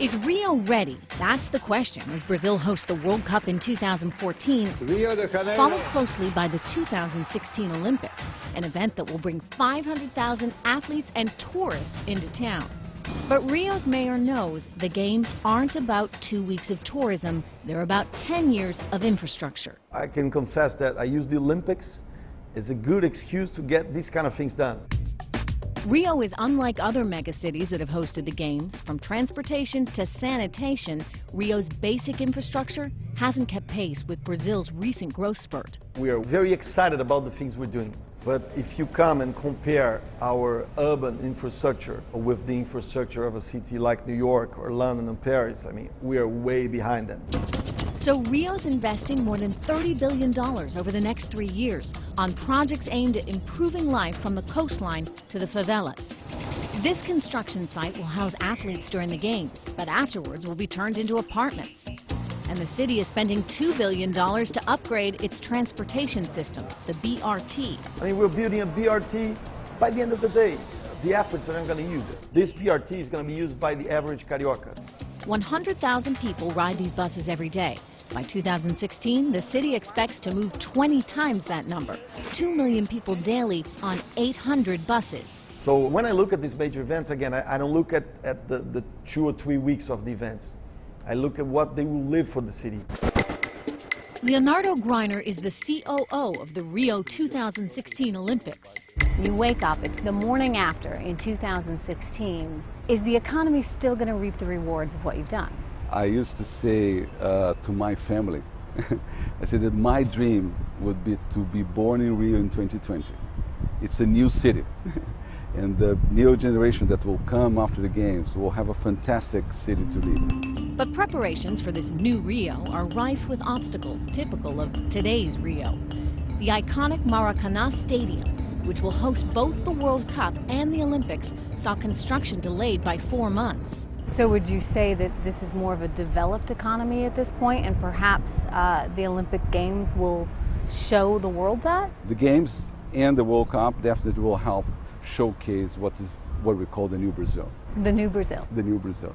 Is Rio ready? That's the question as Brazil hosts the World Cup in 2014, Rio de Janeiro. followed closely by the 2016 Olympics, an event that will bring 500,000 athletes and tourists into town. But Rio's mayor knows the Games aren't about 2 weeks of tourism, they're about 10 years of infrastructure. I can confess that I use the Olympics as a good excuse to get these kind of things done. Rio is unlike other megacities that have hosted the Games. From transportation to sanitation, Rio's basic infrastructure hasn't kept pace with Brazil's recent growth spurt. We are very excited about the things we're doing. But if you come and compare our urban infrastructure with the infrastructure of a city like New York or London and Paris, I mean, we are way behind them. So Rio's investing more than $30 billion over the next 3 years on projects aimed at improving life from the coastline to the favelas. This construction site will house athletes during the Games, but afterwards will be turned into apartments. And the city is spending $2 billion to upgrade its transportation system, the BRT. I mean, we're building a BRT. By the end of the day, the athletes are not going to use it. This BRT is going to be used by the average Carioca. 100,000 people ride these buses every day. By 2016, the city expects to move 20 times that number, 2 million people daily on 800 buses. So when I look at these major events, again, I don't look at the 2 or 3 weeks of the events. I look at what they will live for the city. Leonardo Greiner is the COO of the Rio 2016 Olympics. You wake up, it's the morning after in 2016. Is the economy still going to reap the rewards of what you've done? I used to say to my family, I said that my dream would be to be born in Rio in 2020. It's a new city. And the new generation that will come after the Games will have a fantastic city to live. But preparations for this new Rio are rife with obstacles typical of today's Rio. The iconic Maracanã Stadium, which will host both the World Cup and the Olympics, saw construction delayed by 4 months. So would you say that this is more of a developed economy at this point, and perhaps the Olympic Games will show the world that? The Games and the World Cup definitely will help showcase what we call the new Brazil. The new Brazil. The new Brazil.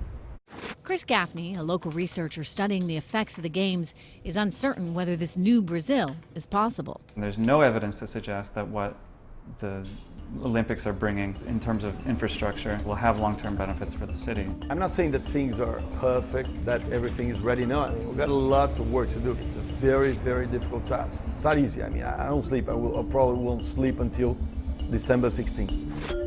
Chris Gaffney, a local researcher studying the effects of the Games, is uncertain whether this new Brazil is possible. There's no evidence to suggest that what the Olympics are bringing in terms of infrastructure will have long-term benefits for the city. I'm not saying that things are perfect, that everything is ready. No, I mean, we've got lots of work to do. It's a very, very difficult task. It's not easy. I mean, I don't sleep. I probably won't sleep until December 16th.